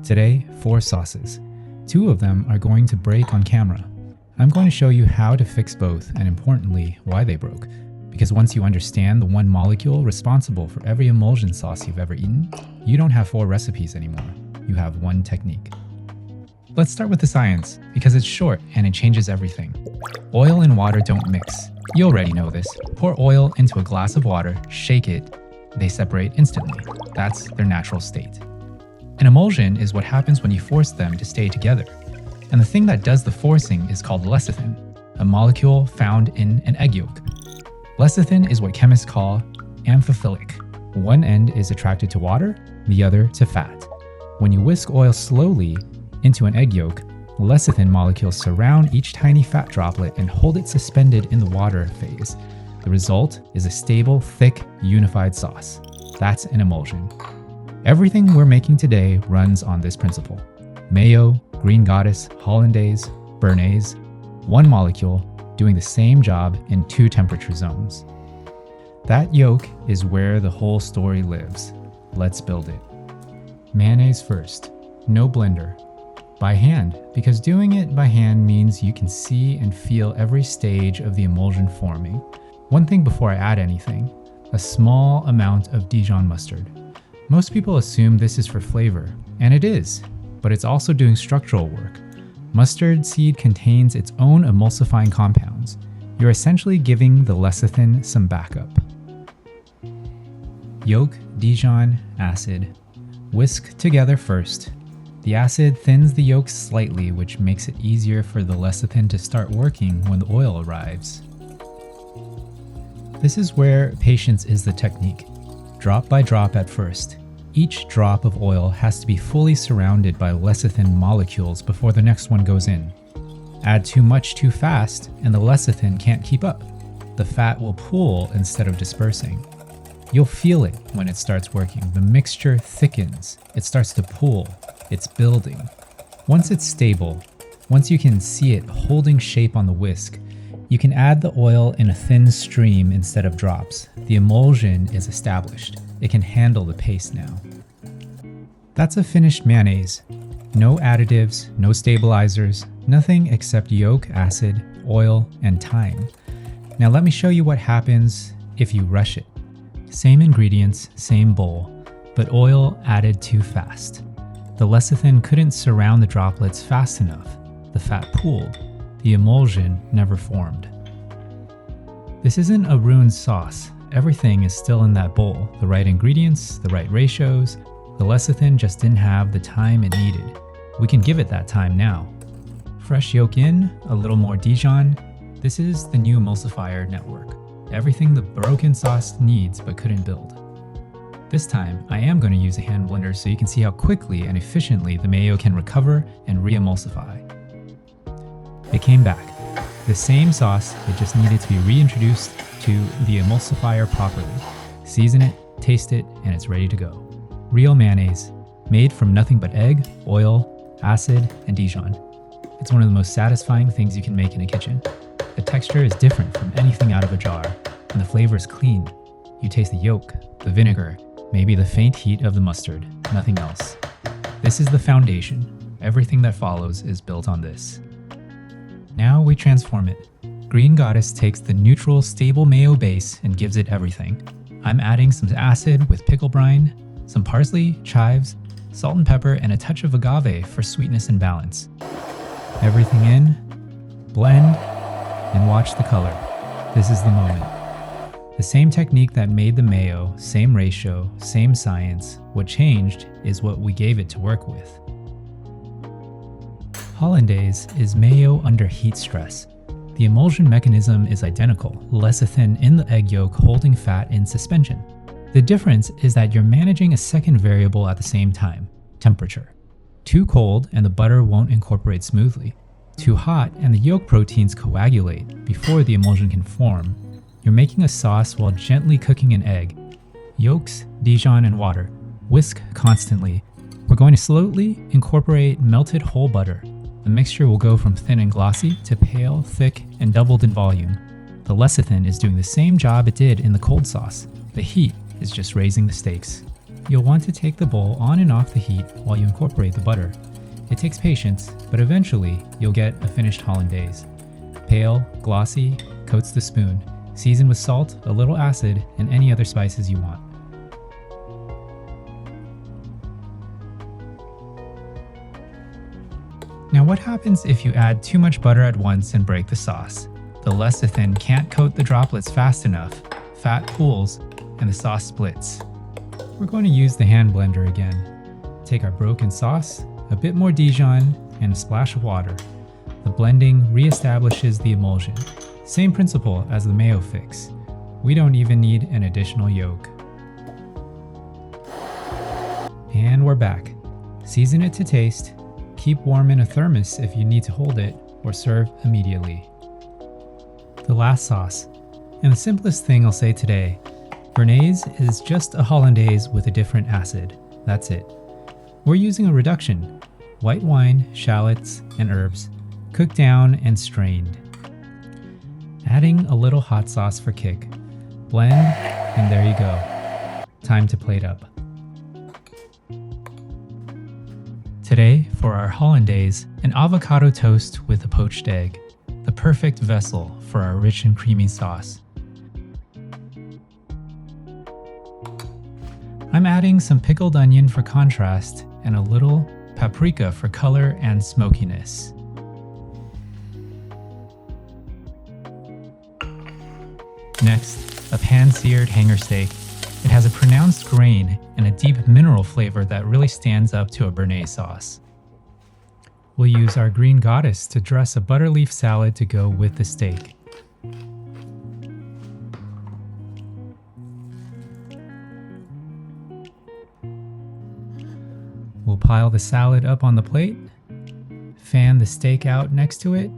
Today, 4 sauces. 2 of them are going to break on camera. I'm going to show you how to fix both and importantly, why they broke. Because once you understand the one molecule responsible for every emulsion sauce you've ever eaten, you don't have 4 recipes anymore. You have one technique. Let's start with the science, because it's short and it changes everything. Oil and water don't mix. You already know this. Pour oil into a glass of water, shake it, they separate instantly. That's their natural state. An emulsion is what happens when you force them to stay together. And the thing that does the forcing is called lecithin, a molecule found in an egg yolk. Lecithin is what chemists call amphiphilic. One end is attracted to water, the other to fat. When you whisk oil slowly into an egg yolk, lecithin molecules surround each tiny fat droplet and hold it suspended in the water phase. The result is a stable, thick, unified sauce. That's an emulsion. Everything we're making today runs on this principle. Mayo, Green Goddess, Hollandaise, Béarnaise, one molecule doing the same job in 2 temperature zones. That yolk is where the whole story lives. Let's build it. Mayonnaise first. No blender. By hand, because doing it by hand means you can see and feel every stage of the emulsion forming. One thing before I add anything, a small amount of Dijon mustard. Most people assume this is for flavor, and it is, but it's also doing structural work. Mustard seed contains its own emulsifying compounds. You're essentially giving the lecithin some backup. Yolk, Dijon, acid. Whisk together first. The acid thins the yolk slightly, which makes it easier for the lecithin to start working when the oil arrives. This is where patience is the technique. Drop by drop at first. Each drop of oil has to be fully surrounded by lecithin molecules before the next one goes in. Add too much too fast, and the lecithin can't keep up. The fat will pool instead of dispersing. You'll feel it when it starts working. The mixture thickens. It starts to pool. It's building. Once it's stable, once you can see it holding shape on the whisk, you can add the oil in a thin stream instead of drops. The emulsion is established. It can handle the paste now. That's a finished mayonnaise. No additives, no stabilizers, nothing except yolk, acid, oil, and thyme. Now let me show you what happens if you rush it. Same ingredients, same bowl, but oil added too fast. The lecithin couldn't surround the droplets fast enough. The fat pooled. The emulsion never formed. This isn't a ruined sauce. Everything is still in that bowl. The right ingredients, the right ratios. The lecithin just didn't have the time it needed. We can give it that time now. Fresh yolk in, a little more Dijon. This is the new emulsifier network. Everything the broken sauce needs but couldn't build. This time, I am going to use a hand blender so you can see how quickly and efficiently the mayo can recover and re-emulsify. It came back. The same sauce, it just needed to be reintroduced to the emulsifier properly. Season it, taste it, and it's ready to go. Real mayonnaise, made from nothing but egg, oil, acid, and Dijon. It's one of the most satisfying things you can make in a kitchen. The texture is different from anything out of a jar, and the flavor is clean. You taste the yolk, the vinegar, maybe the faint heat of the mustard, nothing else. This is the foundation. Everything that follows is built on this. Now we transform it. Green Goddess takes the neutral, stable mayo base and gives it everything. I'm adding some acid with pickle brine, some parsley, chives, salt and pepper, and a touch of agave for sweetness and balance. Everything in, blend, and watch the color. This is the moment. The same technique that made the mayo, same ratio, same science. What changed is what we gave it to work with. Hollandaise is mayo under heat stress. The emulsion mechanism is identical, lecithin in the egg yolk holding fat in suspension. The difference is that you're managing a second variable at the same time, temperature. Too cold and the butter won't incorporate smoothly. Too hot and the yolk proteins coagulate before the emulsion can form. You're making a sauce while gently cooking an egg. Yolks, Dijon, and water. Whisk constantly. We're going to slowly incorporate melted whole butter. The mixture will go from thin and glossy to pale, thick, and doubled in volume. The lecithin is doing the same job it did in the cold sauce. The heat is just raising the stakes. You'll want to take the bowl on and off the heat while you incorporate the butter. It takes patience, but eventually you'll get a finished Hollandaise. Pale, glossy, coats the spoon, seasoned with salt, a little acid, and any other spices you want. Now what happens if you add too much butter at once and break the sauce? The lecithin can't coat the droplets fast enough, fat pools, and the sauce splits. We're going to use the hand blender again. Take our broken sauce, a bit more Dijon, and a splash of water. The blending reestablishes the emulsion. Same principle as the mayo fix. We don't even need an additional yolk. And we're back. Season it to taste. Keep warm in a thermos if you need to hold it, or serve immediately. The last sauce, and the simplest thing I'll say today, Béarnaise is just a Hollandaise with a different acid. That's it. We're using a reduction. White wine, shallots, and herbs, cooked down and strained. Adding a little hot sauce for kick. Blend, and there you go. Time to plate up. Today, for our Hollandaise, an avocado toast with a poached egg. The perfect vessel for our rich and creamy sauce. I'm adding some pickled onion for contrast and a little paprika for color and smokiness. Next, a pan-seared hanger steak. It has a pronounced grain and a deep mineral flavor that really stands up to a Béarnaise sauce. We'll use our green goddess to dress a butter leaf salad to go with the steak. We'll pile the salad up on the plate, fan the steak out next to it,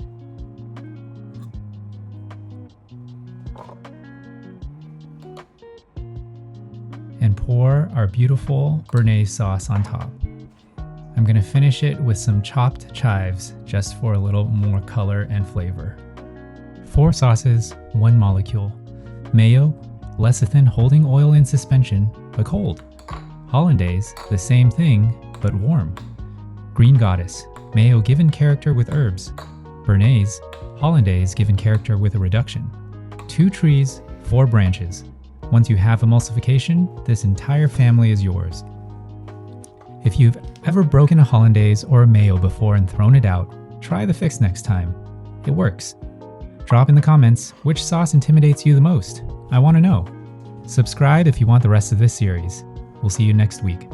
and pour our beautiful Béarnaise sauce on top. I'm going to finish it with some chopped chives just for a little more color and flavor. 4 sauces, 1 molecule. Mayo, lecithin holding oil in suspension, but cold. Hollandaise, the same thing, but warm. Green goddess, mayo given character with herbs. Béarnaise, Hollandaise given character with a reduction. 2 trees, 4 branches. Once you have emulsification, this entire family is yours. If you've ever broken a Hollandaise or a mayo before and thrown it out, try the fix next time. It works. Drop in the comments which sauce intimidates you the most. I want to know. Subscribe if you want the rest of this series. We'll see you next week.